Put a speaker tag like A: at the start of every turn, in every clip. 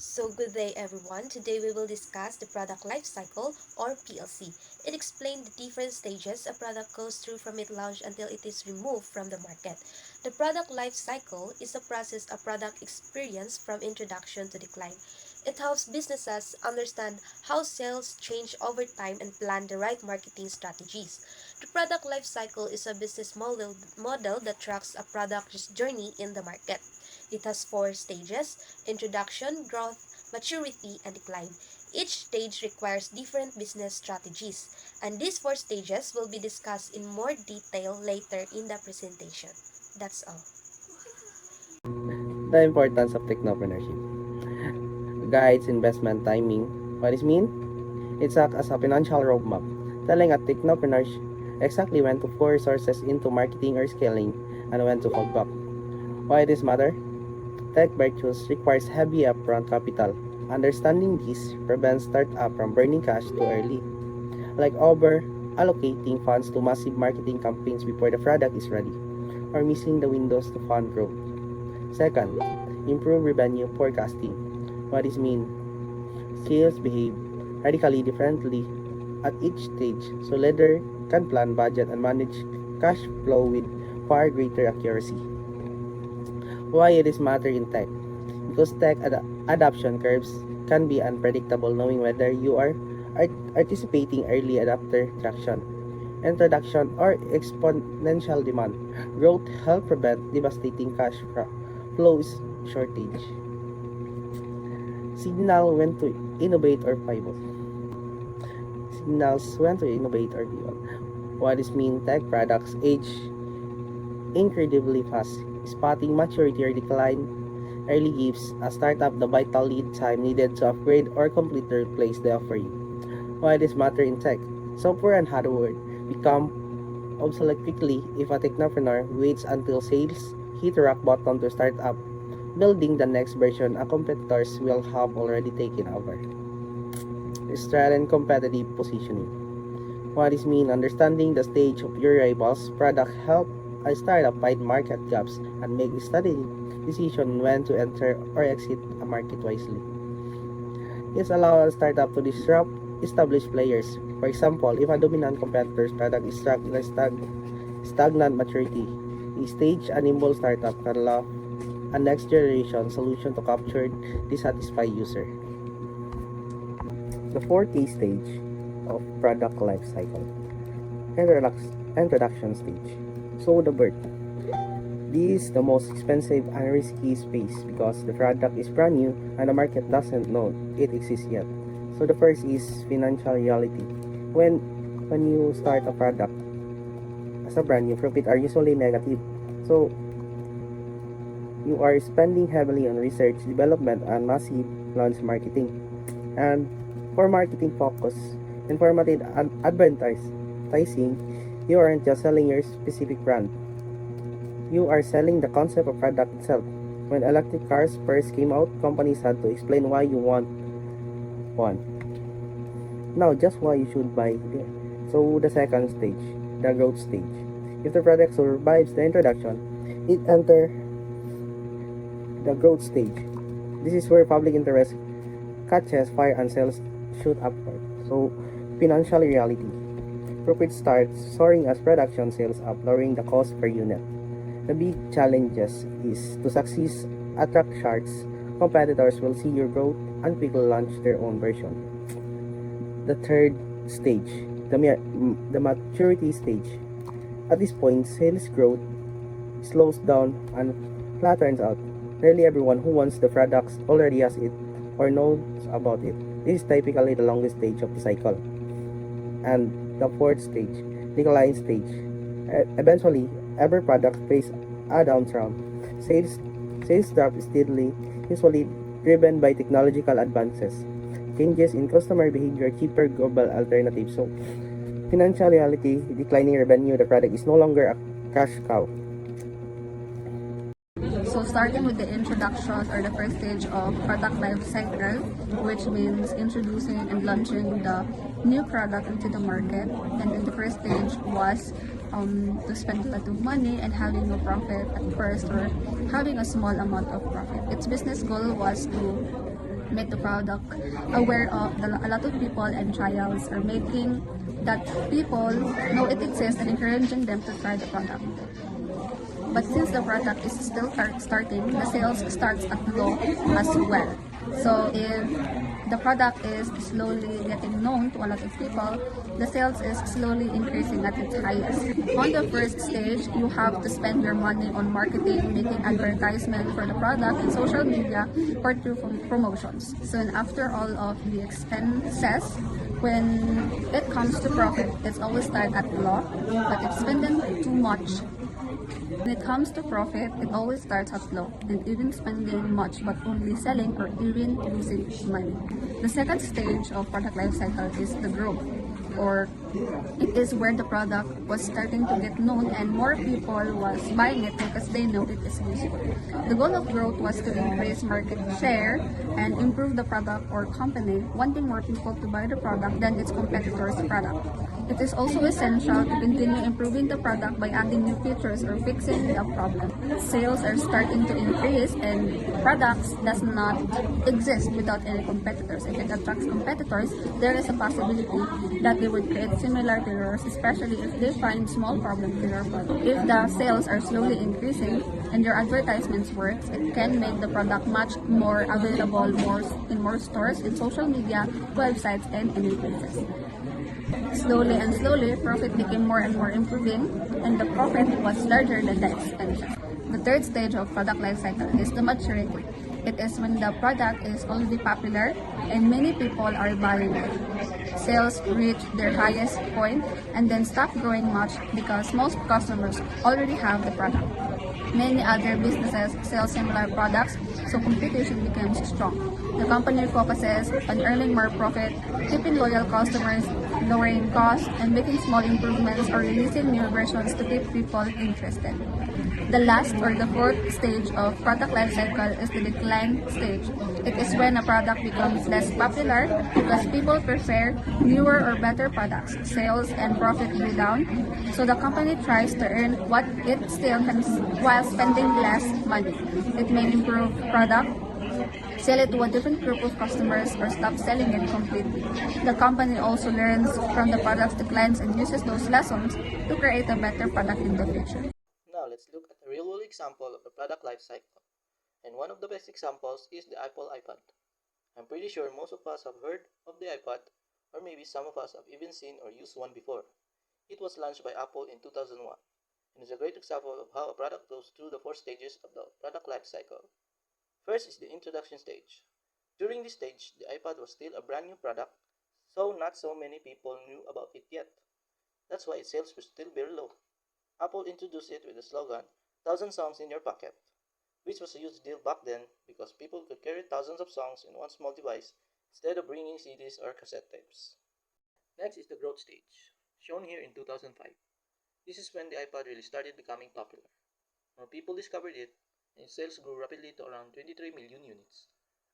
A: So good day everyone. Today we will discuss the product life cycle or PLC. It explains the different stages a product goes through from its launch until it is removed from the market. The product life cycle is a process a product experience from introduction to decline. It helps businesses understand how sales change over time and plan the right marketing strategies. The product life cycle is a business model that tracks a product's journey in the market. It has four stages: introduction, growth, maturity, and decline. Each stage requires different business strategies, and these four stages will be discussed in more detail later in the presentation. That's all.
B: The importance of technopreneurship. Guides investment timing. What does it mean? It acts as a financial roadmap, telling a technopreneur exactly when to pour resources into marketing or scaling and when to hold back. Why this matter? Tech virtues requires heavy upfront capital. Understanding this prevents startup from burning cash too early, like over allocating funds to massive marketing campaigns before the product is ready, or missing the windows to fund growth. Second, improve revenue forecasting. What does mean? Sales behave radically differently at each stage, so leader can plan budget and manage cash flow with far greater accuracy. Why it is matter in tech? Because tech adoption curves can be unpredictable, knowing whether you are anticipating early adopter traction, introduction, or exponential demand. Growth help prevent devastating cash flows shortage. Signal when to innovate or pivot. Signals when to innovate or pivot. What is mean? Tech products age incredibly fast. Spotting maturity or decline early gives a startup the vital lead time needed to upgrade or completely replace the offering. Why this matter in tech? Software and hardware become obsolete quickly if a technopreneur waits until sales hit rock bottom to start up, building the next version a competitors will have already taken over. Strengthen competitive positioning. What is mean? Understanding the stage of your rivals' product help a startup find market gaps and make strategic decision when to enter or exit a market wisely. This allows a startup to disrupt established players. For example, if a dominant competitor's product is stagnant maturity, a stage a nimble startup can launch a next generation solution to capture dissatisfied user. The fourth key stage of product life cycle. Introduction stage. So the birth. This is the most expensive and risky space because the product is brand new and the market doesn't know it exists yet. So the first is financial reality. When you start a product as a brand new, profit are usually negative. So you are spending heavily on research, development, and massive launch marketing. And for marketing focus, informative advertising, you aren't just selling your specific brand. You are selling the concept of product itself. When electric cars first came out, companies had to explain why you want one. Now, just why you should buy it. So, the second stage, the growth stage. If the product survives the introduction, it enters the growth stage. This is where public interest catches fire and sales shoot upward. So, financial reality. Profit starts soaring as production sales up, lowering the cost per unit. The big challenges is to succeed, attract sharks. Competitors will see your growth and quickly launch their own version. The third stage, the maturity stage. At this point, sales growth slows down and flattens out. Nearly everyone who wants the products already has it or knows about it. This is typically the longest stage of the cycle. And the fourth stage, decline stage. Eventually, every product faces a downturn. Sales drop steadily, usually driven by technological advances, changes in customer behavior, cheaper global alternatives. So, financial reality, declining revenue, the product is no longer a cash cow.
C: So starting with the introduction or the first stage of product life cycle, which means introducing and launching the new product into the market. And then the first stage was to spend a lot of money and having no profit at first, or having a small amount of profit. Its business goal was to make the product aware of a lot of people and trials are making that people know it exists and encouraging them to try the product. But since the product is still starting, the sales starts at low as well. So if the product is slowly getting known to a lot of people, the sales is slowly increasing at its highest. On the first stage, you have to spend your money on marketing, making advertisement for the product in social media or through promotions. So after all of the expenses, when it comes to profit, it's always start at low, but if spending too much, when it comes to profit, it always starts at low and even spending much but only selling or even losing money. The second stage of product life cycle is the growth, or it is where the product was starting to get known and more people was buying it because they know it is useful. The goal of growth was to increase market share and improve the product or company, wanting more people to buy the product than its competitors' product. It is also essential to continue improving the product by adding new features or fixing the problem. Sales are starting to increase and products does not exist without any competitors. If it attracts competitors, there is a possibility that they would create similar to yours, especially if they find small problems in your product. If the sales are slowly increasing and your advertisements works, it can make the product much more available in more stores, in social media, websites, and any places. Slowly and slowly, profit became more and more improving, and the profit was larger than the expenses. The third stage of product life cycle is the maturity. It is when the product is already popular and many people are buying it. Sales reach their highest point and then stop growing much because most customers already have the product. Many other businesses sell similar products, so competition becomes strong. The company focuses on earning more profit, keeping loyal customers, lowering costs, and making small improvements or releasing new versions to keep people interested. The last or the fourth stage of product life cycle is the decline stage. It is when a product becomes less popular because people prefer newer or better products. Sales and profit go down, so the company tries to earn what it still can while spending less money. It may improve product, sell it to a different group of customers, or stop selling it completely. The company also learns from the product's declines and uses those lessons to create a better product in the future.
B: Now let's look at a real-world example of a product life cycle. And one of the best examples is the Apple iPad. I'm pretty sure most of us have heard of the iPad, or maybe some of us have even seen or used one before. It was launched by Apple in 2001, and is a great example of how a product goes through the four stages of the product life cycle. First is the introduction stage. During this stage, the iPad was still a brand new product, so not so many people knew about it yet. That's why its sales were still very low. Apple introduced it with the slogan, "1,000 songs in your pocket," which was a huge deal back then because people could carry thousands of songs in one small device instead of bringing CDs or cassette tapes. Next is the growth stage, shown here in 2005. This is when the iPad really started becoming popular. More people discovered it, and its sales grew rapidly to around 23 million units.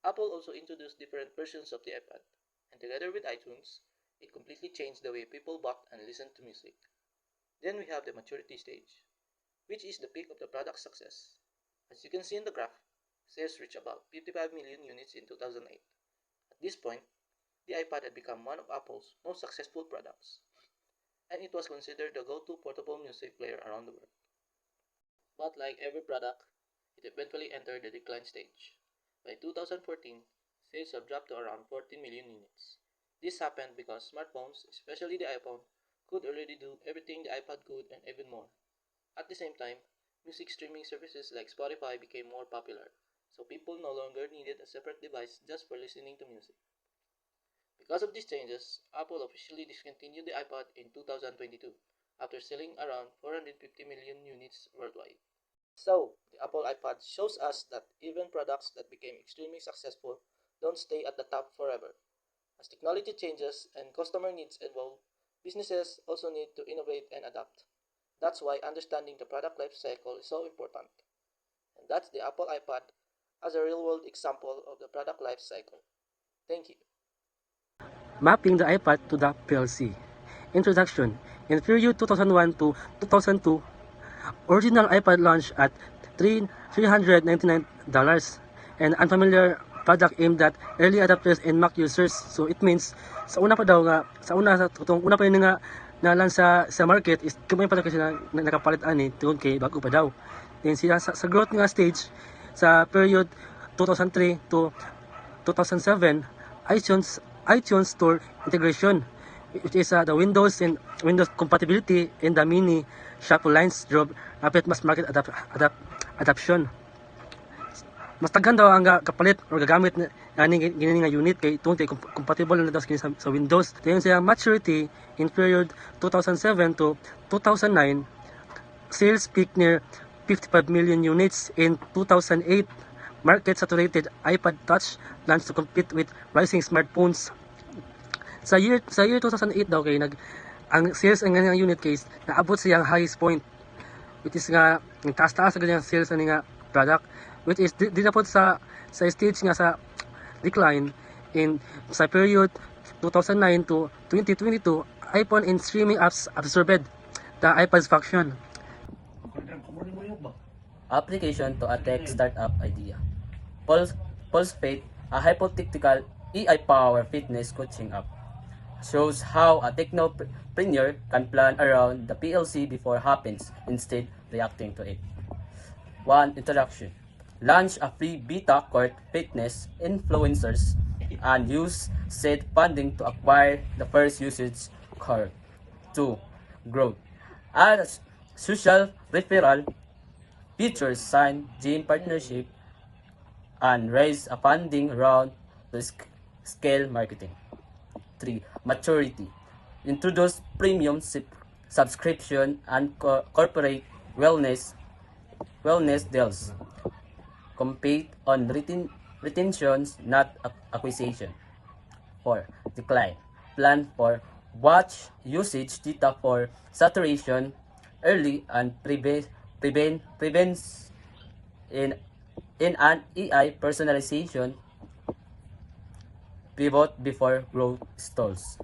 B: Apple also introduced different versions of the iPad, and together with iTunes, it completely changed the way people bought and listened to music. Then we have the maturity stage, which is the peak of the product's success. As you can see in the graph, sales reached about 55 million units in 2008. At this point, the iPad had become one of Apple's most successful products, and it was considered the go-to portable music player around the world. But like every product, it eventually entered the decline stage. By 2014, sales have dropped to around 14 million units. This happened because smartphones, especially the iPhone, could already do everything the iPad could and even more. At the same time, music streaming services like Spotify became more popular, so people no longer needed a separate device just for listening to music. Because of these changes, Apple officially discontinued the iPad in 2022 after selling around 450 million units worldwide. So, the Apple iPad shows us that even products that became extremely successful don't stay at the top forever. As technology changes and customer needs evolve, businesses also need to innovate and adapt. That's why understanding the product life cycle is so important. And that's the Apple iPad as a real-world example of the product life cycle. Thank you.
D: Mapping the iPad to the PLC. Introduction. In period 2001 to 2002, original iPad launched at $399 and unfamiliar product aimed at early adopters and Mac users. So it means sa una pa daw nga sa una pa yun nga nalan sa market is kumay pa daw kasi nakapalit ani tungod kay bago pa daw. Then sa growth nga stage sa period 2003 to 2007 iTunes Store integration, which is the Windows and Windows compatibility in the mini shop lines drove rapid mass market adoption. Mas daghan daw ang kapalit or gagamit ani gini nga unit kay tungod kay compatible na daw sa Windows. Then sa maturity in period 2007 to 2009, sales peaked near 55 million units. In 2008, market saturated iPad Touch launched to compete with rising smartphones. Sa year 2008 daw kay ang sales ng nga unit case naabot siyang highest point, which is nga taas-taas sa ganyang sales ani nga product, which is di na po sa stage nga sa decline in sa period 2009 to 2022. iPhone and streaming apps absorbed the iPad's function.
E: Application to a tech startup idea. Pulse Faith, a hypothetical AI-powered fitness coaching app, shows how a technopreneur can plan around the PLC before it happens instead reacting to it. 1. Introduction. Launch a free beta court fitness influencers and use said funding to acquire the first usage cohort. 2. Growth. Add a social referral features, sign gym partnership, and raise a funding round to scale marketing. 3. Maturity. Introduce premium subscription and corporate wellness deals. Compete on retentions, not acquisition. 4. Decline. Plan for watch usage data for saturation early and prevents in an AI personalization pivot before growth stalls.